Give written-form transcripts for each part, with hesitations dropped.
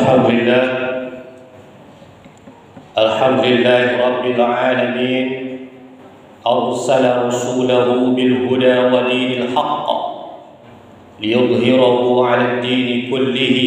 الحمد لله رب العالمين أرسل رسوله بالهدى ودين الحق ليظهره على الدين كله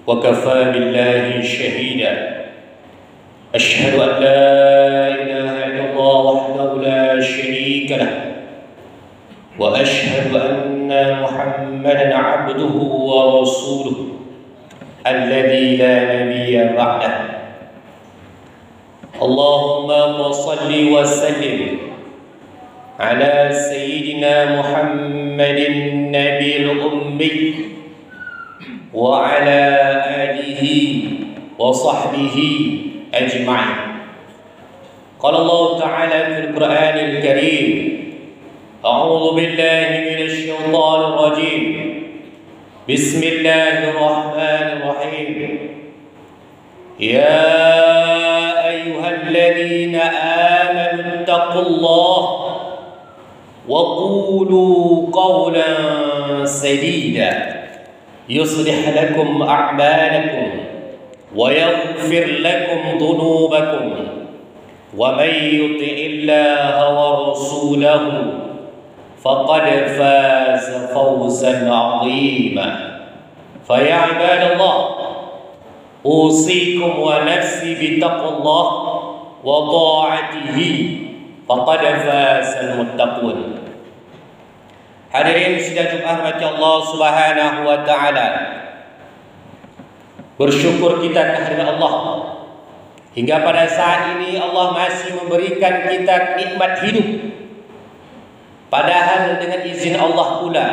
وكفى بالله شهيدا أشهد أن لا إله إلا الله وحده لا شريك له وأشهد أن محمدا عبده ورسوله الذي لا نبي بعده اللهم صل وسلم على سيدنا محمد النبي الأمي وعلى آله وصحبه أجمعين. قال الله تعالى في القرآن الكريم أعوذ بالله من الشيطان الرجيم بسم الله الرحمن الرحيم يا أيها الذين آمنوا اتقوا الله وقولوا قولا سديدا يصلح لكم أعمالكم ويغفر لكم ذنوبكم ومن يطع الله ورسوله فقد فاز فوزا عظيما. فيا عباد الله أوصيكم ونفسي بتقوى الله وطاعته فقد فاز المتقون. Hadirin sidang Jumat rahmat Allah Subhanahu wa taala. Bersyukur kita kehadirat Allah. Hingga pada saat ini Allah masih memberikan kita nikmat hidup. Padahal dengan izin Allah pula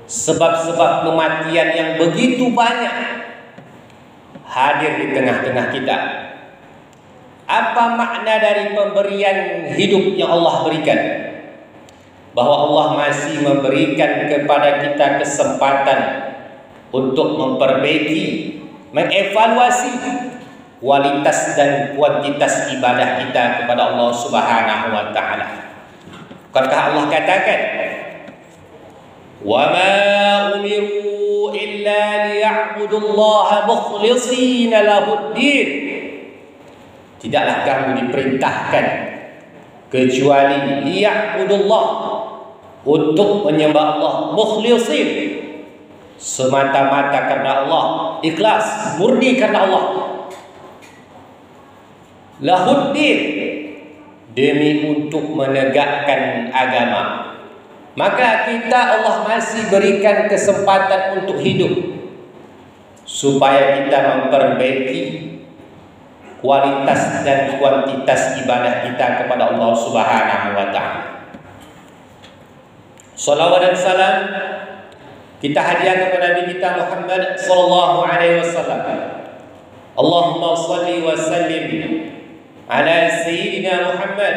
sebab-sebab kematian yang begitu banyak hadir di tengah-tengah kita. Apa makna dari pemberian hidup yang Allah berikan? Bahwa Allah masih memberikan kepada kita kesempatan untuk memperbaiki, mengevaluasi kualitas dan kuantitas ibadah kita kepada Allah Subhanahu wa taala. Bukankah Allah katakan, "Wa ma umiru illa liya'budullaha mukhlishina lahud-din." Tidaklah kamu diperintahkan kecuali liya'budullah, untuk menyembah Allah mukhlisin, semata-mata karena Allah, ikhlas, murni karena Allah. Lahud-din, demi untuk menegakkan agama. Maka kita Allah masih berikan kesempatan untuk hidup supaya kita memperbaiki kualitas dan kuantitas ibadah kita kepada Allah Subhanahu wa taala. Salawat dan salam kita hadiahkan kepada Nabi kita Muhammad sallallahu alaihi wasallam. Allahumma shalli wa sallim ala sayyidina Muhammad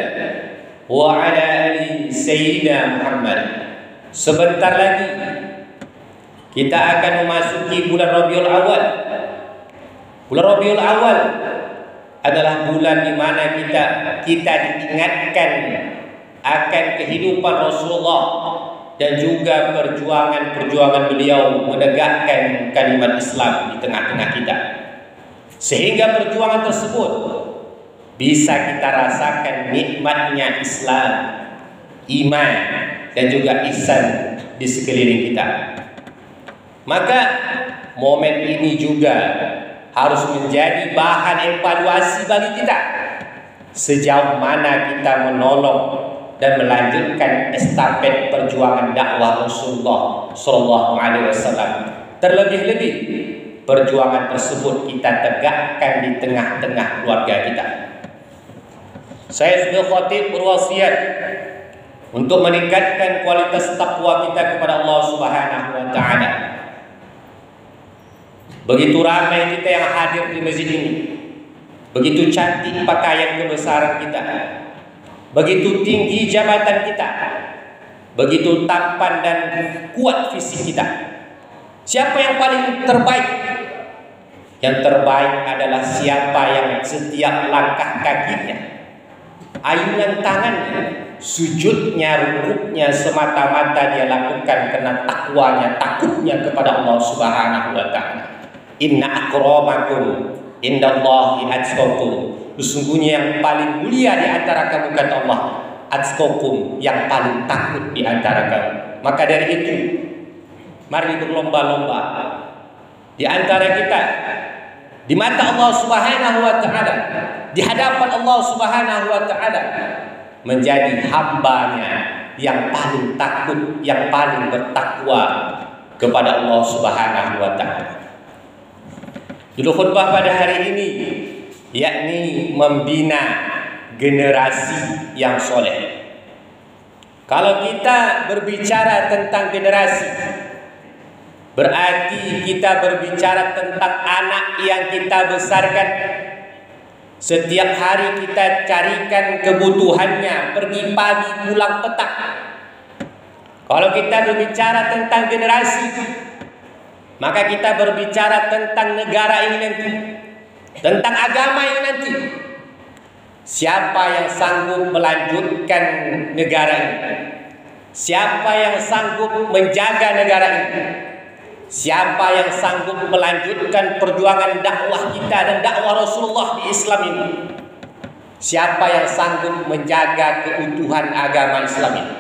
wa ala ali sayyidina Muhammad. Sebentar lagi kita akan memasuki bulan Rabiul Awal. Bulan Rabiul Awal adalah bulan di mana kita diingatkan akan kehidupan Rasulullah dan juga perjuangan beliau menegakkan kalimat Islam di tengah-tengah kita. Sehingga perjuangan tersebut bisa kita rasakan nikmatnya Islam, iman, dan juga ihsan di sekeliling kita. Maka momen ini juga harus menjadi bahan evaluasi bagi kita. Sejauh mana kita menolong dan melanjutkan estafet perjuangan dakwah Rasulullah sallallahu alaihi wasallam. Terlebih-lebih perjuangan tersebut kita tegakkan di tengah-tengah keluarga kita. Saya sebagai khatib berwasiat untuk meningkatkan kualitas takwa kita kepada Allah Subhanahu wa taala. Begitu ramai kita yang hadir di masjid ini, begitu cantik pakaian kebesaran kita, begitu tinggi jabatan kita, begitu tampan dan kuat fisik kita. Siapa yang paling terbaik? Yang terbaik adalah siapa yang setiap langkah kakinya, ayunan tangannya, sujudnya, rukuknya semata-mata dia lakukan karena takwanya, takutnya kepada Allah Subhanahu wa taala. Inna akramakum indallahi atqakum. Sesungguhnya yang paling mulia di antara kamu, kata Allah, atqakum, yang paling takut di antara kamu. Maka dari itu, mari berlomba-lomba di antara kita, di mata Allah Subhanahu wa taala, di hadapan Allah Subhanahu wa taala, menjadi hambanya yang paling takut, yang paling bertakwa kepada Allah Subhanahu wa taala. Judul khutbah pada hari ini yakni membina generasi yang soleh. Kalau kita berbicara tentang generasi, berarti kita berbicara tentang anak yang kita besarkan. Setiap hari kita carikan kebutuhannya, pergi pagi pulang petang. Kalau kita berbicara tentang generasi, maka kita berbicara tentang negara ini nanti, tentang agama ini nanti. Siapa yang sanggup melanjutkan negara ini? Siapa yang sanggup menjaga negara ini? Siapa yang sanggup melanjutkan perjuangan dakwah kita dan dakwah Rasulullah di Islam ini? Siapa yang sanggup menjaga keutuhan agama Islam ini?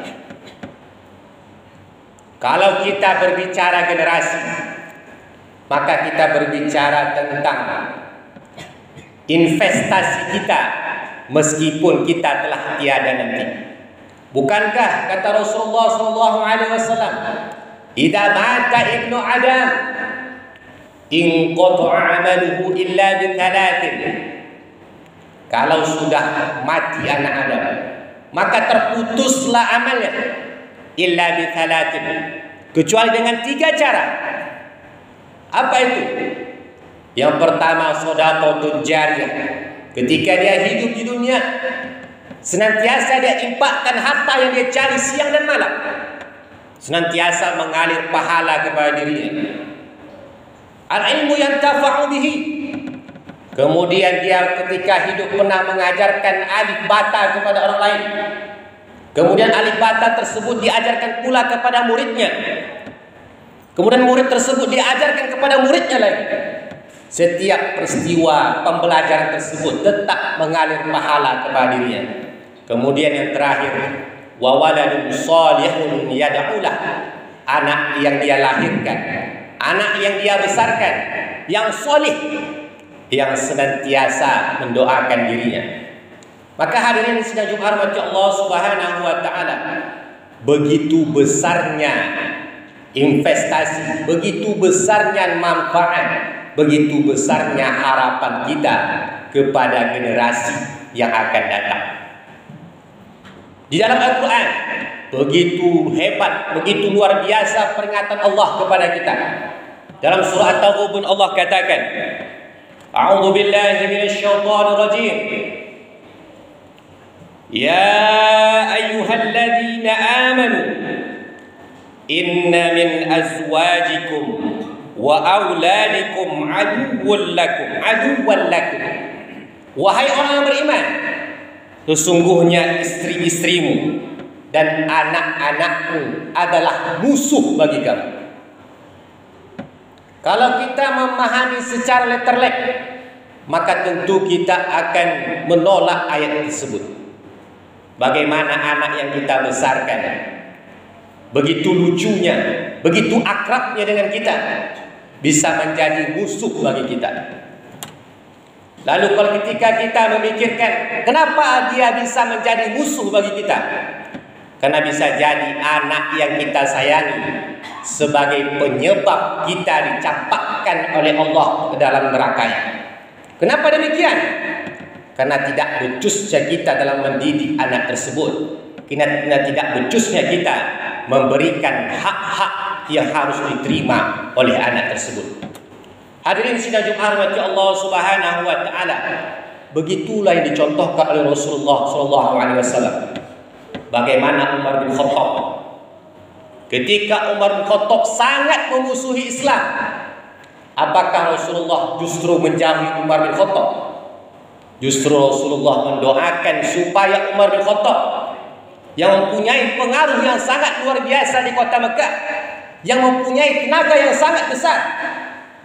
Kalau kita berbicara generasi, maka kita berbicara tentang investasi kita meskipun kita telah tiada nanti. Bukankah kata Rasulullah SAW, "Idza mata ibnu Adam, inqata'a 'amaluhu illa bi thalathin." Kalau sudah mati anak Adam, maka terputuslah amalnya illa bi thalathin, kecuali dengan 3 cara. Apa itu? Yang pertama, shadaqatun jariyah. Ketika dia hidup di dunia, senantiasa dia infakkan harta yang dia cari siang dan malam, senantiasa mengalir pahala kepada dirinya. Al-ilmu yantafa'u bihi. Kemudian dia ketika hidup pernah mengajarkan alif bata kepada orang lain. Kemudian alif bata tersebut diajarkan pula kepada muridnya. Kemudian murid tersebut diajarkan kepada muridnya lagi. Setiap peristiwa pembelajaran tersebut tetap mengalir pahala kepada dirinya. Kemudian yang terakhir, wa waladun shalihun yad'ulah. Anak yang dia lahirkan, anak yang dia besarkan, yang solih, yang senantiasa mendoakan dirinya. Maka hadirin sedang hormati Allah Subhanahu wa taala, begitu besarnya investasi, begitu besarnya manfaat, begitu besarnya harapan kita kepada generasi yang akan datang. Di dalam Al-Quran begitu hebat, begitu luar biasa peringatan Allah kepada kita. Dalam surah At-Taghabun Allah katakan, A'udzu billahi minasyaitonir rajim. Ya ayyuhalladzina amanu inna min azwajikum wa auladikum aduwwan lakum. Wahai orang yang beriman, sesungguhnya istri-istrimu dan anak-anakmu adalah musuh bagi kamu. Kalau kita memahami secara letterlek, maka tentu kita akan menolak ayat tersebut. Bagaimana anak yang kita besarkan begitu lucunya, begitu akrabnya dengan kita, bisa menjadi musuh bagi kita. Lalu kalau ketika kita memikirkan kenapa dia bisa menjadi musuh bagi kita, karena bisa jadi anak yang kita sayangi sebagai penyebab kita dicampakkan oleh Allah ke dalam nerakanya. Kenapa demikian? Karena tidak becusnya kita dalam mendidik anak tersebut, karena tidak becusnya kita memberikan hak-hak yang harus diterima oleh anak tersebut. Hadirin sidang hormati Allah Subhanahu wa taala, begitulah yang dicontohkan oleh Rasulullah SAW. Bagaimana Umar bin Khattab, ketika Umar bin Khattab sangat memusuhi Islam, apakah Rasulullah justru menjauhi Umar bin Khattab? Justru Rasulullah mendoakan supaya Umar bin Khattab, yang mempunyai pengaruh yang sangat luar biasa di kota Mekah, yang mempunyai tenaga yang sangat besar,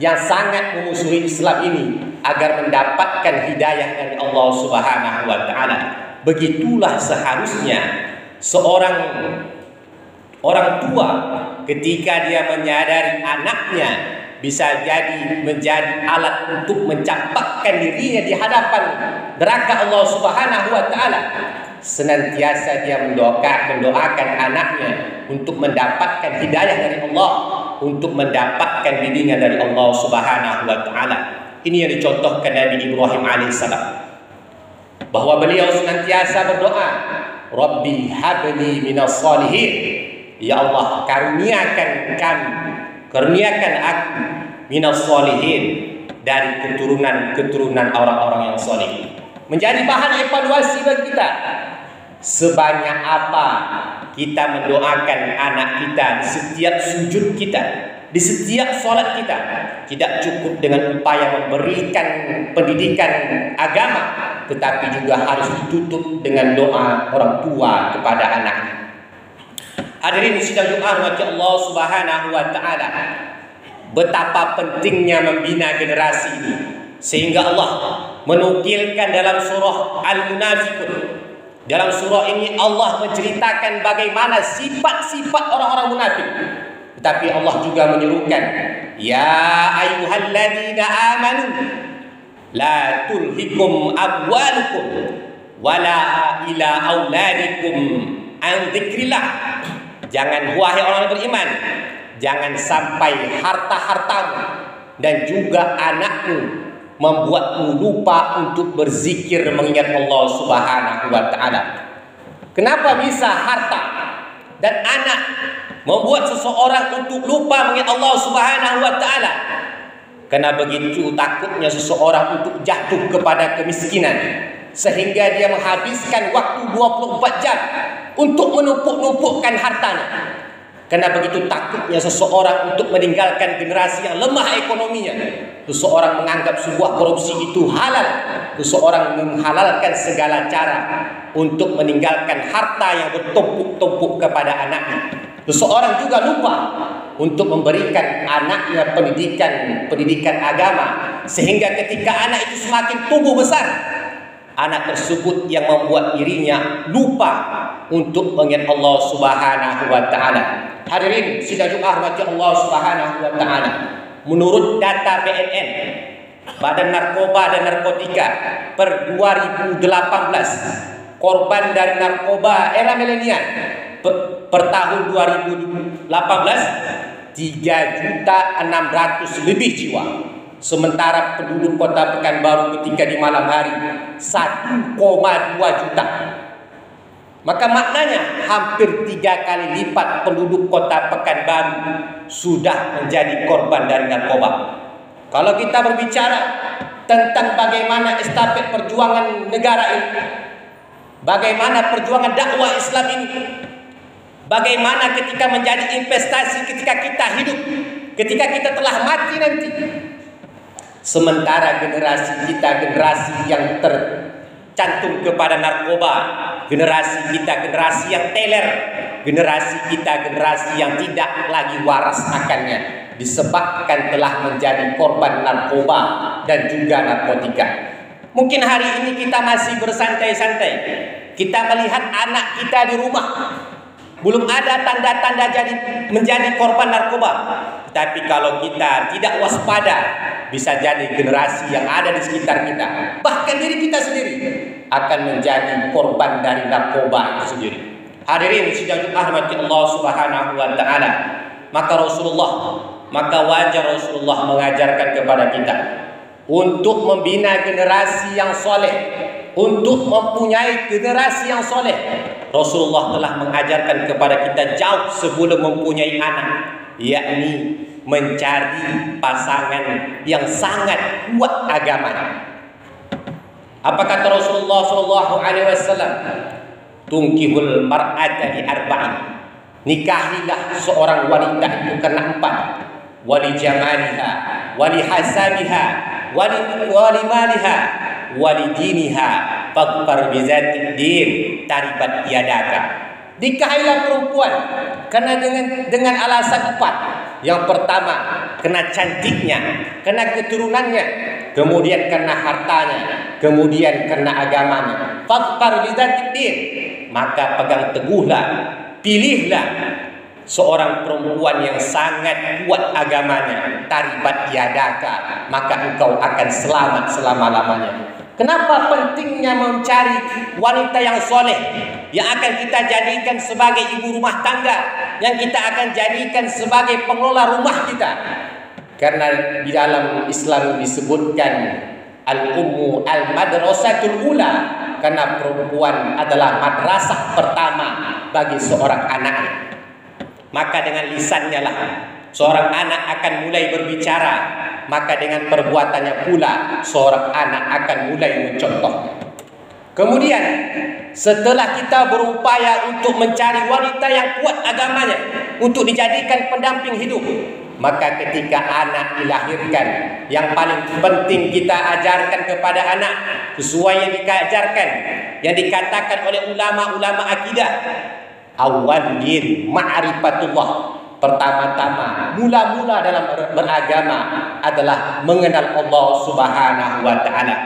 yang sangat memusuhi Islam ini agar mendapatkan hidayah dari Allah Subhanahu wa taala. Begitulah seharusnya seorang orang tua ketika dia menyadari anaknya bisa jadi menjadi alat untuk mencampakkan dirinya di hadapan neraka Allah Subhanahu wa taala, senantiasa dia mendoakan anaknya untuk mendapatkan hidayah dari Allah, untuk mendapatkan bimbingan dari Allah Subhanahu wa taala. Ini yang dicontohkan Nabi Ibrahim alaihissalam, bahwa beliau senantiasa berdoa, Rabbi habli minas salihin, ya Allah karuniakan aku minas salihin, dari keturunan orang-orang yang saleh. Menjadi bahan evaluasi bagi kita. Sebanyak apa kita mendoakan anak kita di setiap sujud kita, di setiap solat kita. Tidak cukup dengan upaya memberikan pendidikan agama, tetapi juga harus ditutup dengan doa orang tua kepada anaknya. Hadirin sidang Jumat rahmati Allah Subhanahu wa taala, betapa pentingnya membina generasi ini, sehingga Allah menukilkan dalam surah Al-Munafiqun. Dalam surah ini Allah menceritakan bagaimana sifat-sifat orang-orang munafik. Tetapi Allah juga menyerukan, ya ayyuhalladzina amanu la tulhikum amwalukum wala ila auladikum an dzikrillah. Jangan, wahai orang yang beriman, jangan sampai harta-hartamu dan juga anakmu membuatmu lupa untuk berzikir mengingat Allah Subhanahu wa taala. Kenapa bisa harta dan anak membuat seseorang untuk lupa mengingat Allah Subhanahu wa taala? Karena begitu takutnya seseorang untuk jatuh kepada kemiskinan, sehingga dia menghabiskan waktu 24 jam untuk menumpuk-numpukkan hartanya. Karena begitu takutnya seseorang untuk meninggalkan generasi yang lemah ekonominya. Seseorang menganggap sebuah korupsi itu halal. Seseorang menghalalkan segala cara untuk meninggalkan harta yang bertumpuk-tumpuk kepada anaknya. Seseorang juga lupa untuk memberikan anaknya pendidikan agama, sehingga ketika anak itu semakin tumbuh besar, anak tersebut yang membuat dirinya lupa untuk mengingat Allah Subhanahu wa taala. Hadirin sidang Jumat rahmati Allah Subhanahu wa taala, menurut data BNN, Badan Narkoba dan Narkotika, per 2018, korban dari narkoba era milenial per tahun 2018 3.600.000 lebih jiwa. Sementara penduduk kota Pekanbaru ketika di malam hari 1,2 juta. Maka maknanya hampir 3 kali lipat penduduk kota Pekanbaru sudah menjadi korban dari narkoba. Kalau kita berbicara tentang bagaimana estafet perjuangan negara ini, bagaimana perjuangan dakwah Islam ini, bagaimana ketika menjadi investasi ketika kita hidup, ketika kita telah mati nanti. Sementara generasi kita generasi yang tercantum kepada narkoba, generasi kita generasi yang teler, generasi kita generasi yang tidak lagi waras akannya, disebabkan telah menjadi korban narkoba dan juga narkotika. Mungkin hari ini kita masih bersantai-santai, kita melihat anak kita di rumah belum ada tanda-tanda menjadi korban narkoba. Tapi kalau kita tidak waspada, bisa jadi generasi yang ada di sekitar kita, bahkan diri kita sendiri, akan menjadi korban dari narkoba itu sendiri. Hadirin sidang Jumat rahmati Allah Subhanahu wa taala, maka wajar Rasulullah mengajarkan kepada kita untuk membina generasi yang soleh, untuk mempunyai generasi yang soleh. Rasulullah telah mengajarkan kepada kita jauh sebelum mempunyai anak, yakni mencari pasangan yang sangat kuat agamanya. Apa kata Rasulullah SAW? Tungkihul mar'ata li arba'in. Nikahilah seorang wanita itu karena 4. Wali jamaliha, wali hasabiha, wali maliha, wali diniha, faqfar bizatid din, taribat yadaka. Nikahilah perempuan karena dengan alasan 4. Yang pertama, kena cantiknya, kena keturunannya, kemudian kena hartanya, kemudian kena agamanya. Fadfar bidzatiddin, maka pegang teguhlah, pilihlah seorang perempuan yang sangat kuat agamanya. Taribat yadaka, maka engkau akan selamat selama-lamanya. Kenapa pentingnya mencari wanita yang soleh, yang akan kita jadikan sebagai ibu rumah tangga, yang kita akan jadikan sebagai pengelola rumah kita? Karena di dalam Islam disebutkan al-ummu al-madrasatul ula, karena perempuan adalah madrasah pertama bagi seorang anak. Maka dengan lisannya lah seorang anak akan mulai berbicara, maka dengan perbuatannya pula seorang anak akan mulai mencontoh. Kemudian setelah kita berupaya untuk mencari wanita yang kuat agamanya untuk dijadikan pendamping hidup, maka ketika anak dilahirkan, yang paling penting kita ajarkan kepada anak sesuai yang diajarkan, yang dikatakan oleh ulama-ulama akidah, awalin ma'rifatullah. Pertama-tama, mula-mula dalam beragama adalah mengenal Allah Subhanahu wa ta'ala.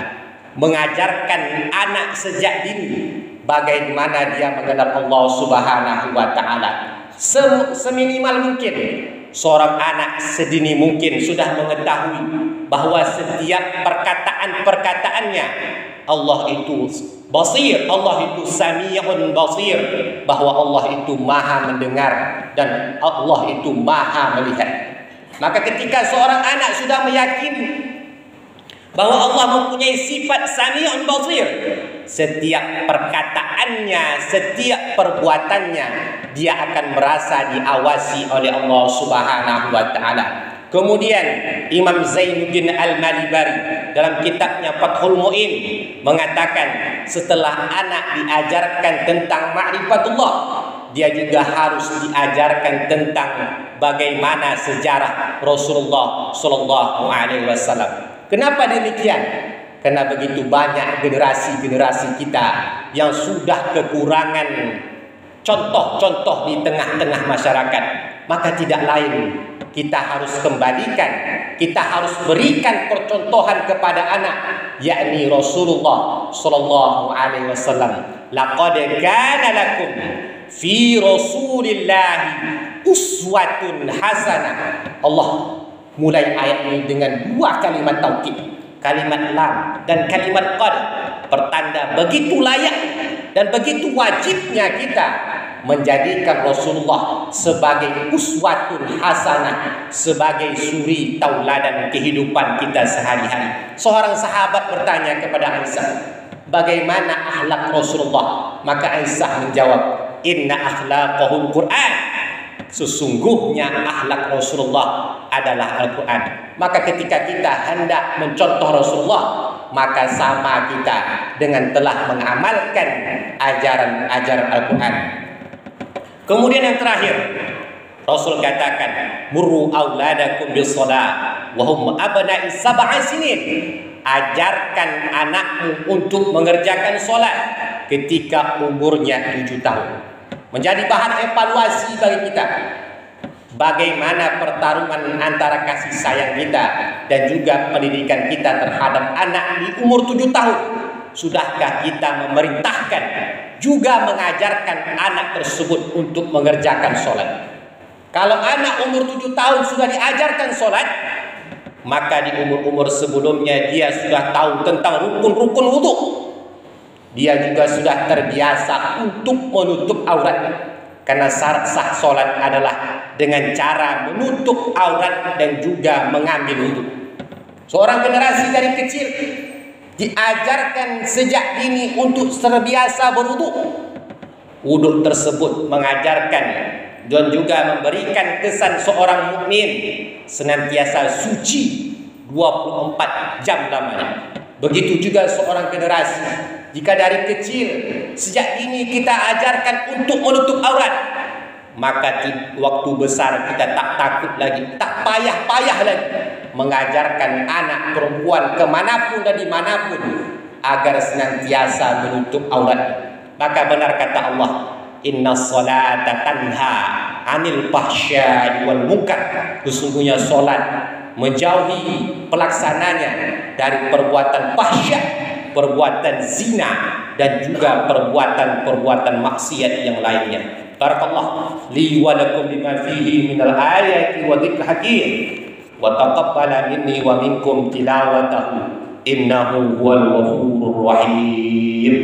Mengajarkan anak sejak dini bagaimana dia mengenal Allah Subhanahu wa ta'ala. Seminimal mungkin seorang anak sedini mungkin sudah mengetahui bahwa setiap perkataan-perkataannya Allah itu basir, Allah itu sami'un basir, bahwa Allah itu maha mendengar dan Allah itu maha melihat. Maka ketika seorang anak sudah meyakini bahwa Allah mempunyai sifat sami'un basir, setiap perkataannya, setiap perbuatannya, dia akan merasa diawasi oleh Allah Subhanahu wa ta'ala. Kemudian Imam Zainuddin Al-Malibari dalam kitabnya Fathul Mu'in mengatakan, setelah anak diajarkan tentang ma'rifatullah, dia juga harus diajarkan tentang bagaimana sejarah Rasulullah sallallahu alaihi wasallam. Kenapa demikian? Karena begitu banyak generasi-generasi kita yang sudah kekurangan contoh-contoh di tengah-tengah masyarakat, maka tidak lain kita harus kembalikan, kita harus berikan percontohan kepada anak, yakni Rasulullah sallallahu alaihi wasallam. Laqad kana lakum fi Rasulillahi uswatun hasanah. Allah mulai ayat ini dengan dua kalimat taukid, kalimat lam dan kalimat qad, pertanda begitu layak dan begitu wajibnya kita menjadikan Rasulullah sebagai uswatun hasanah, sebagai suri tauladan kehidupan kita sehari-hari. Seorang sahabat bertanya kepada Aisyah, bagaimana akhlak Rasulullah? Maka Aisyah menjawab, inna akhlaqahul Quran. Sesungguhnya akhlak Rasulullah adalah Al-Quran. Maka ketika kita hendak mencontoh Rasulullah, maka sama kita dengan telah mengamalkan ajaran-ajaran Al-Quran. Kemudian yang terakhir, Rasul katakan, murru auladakum bis-shalah wa hum abna'i sab'i sinin. Ajarkan anakmu untuk mengerjakan solat ketika umurnya 7 tahun. Menjadi bahan evaluasi bagi kita. Bagaimana pertarungan antara kasih sayang kita dan juga pendidikan kita terhadap anak di umur 7 tahun. Sudahkah kita memerintahkan juga mengajarkan anak tersebut untuk mengerjakan sholat? Kalau anak umur 7 tahun sudah diajarkan sholat, maka di umur-umur sebelumnya dia sudah tahu tentang rukun-rukun wudhu. Dia juga sudah terbiasa untuk menutup aurat. Karena syarat sah sholat adalah dengan cara menutup aurat dan juga mengambil wudhu. Seorang generasi dari kecil diajarkan sejak dini untuk terbiasa berwudu. Wudu tersebut mengajarkan dan juga memberikan kesan seorang mukmin senantiasa suci 24 jam lamanya. Begitu juga seorang generasi, jika dari kecil sejak dini kita ajarkan untuk menutup aurat, maka waktu besar kita tak takut lagi, tak payah-payah lagi mengajarkan anak perempuan kemanapun dan dimanapun agar senantiasa menutup aurat. Maka benar kata Allah, inna sholata tanha anil fahsya'i wal munkar. Sesungguhnya solat menjauhi pelaksananya dari perbuatan fahsya, perbuatan zina, dan juga perbuatan maksiat yang lainnya. Barakallah li wa lakum bima fihi minal ayati wa dzikril hakim wa taqabbala minni wa minkum tilawatahu innahu huwal ghafurur rahim.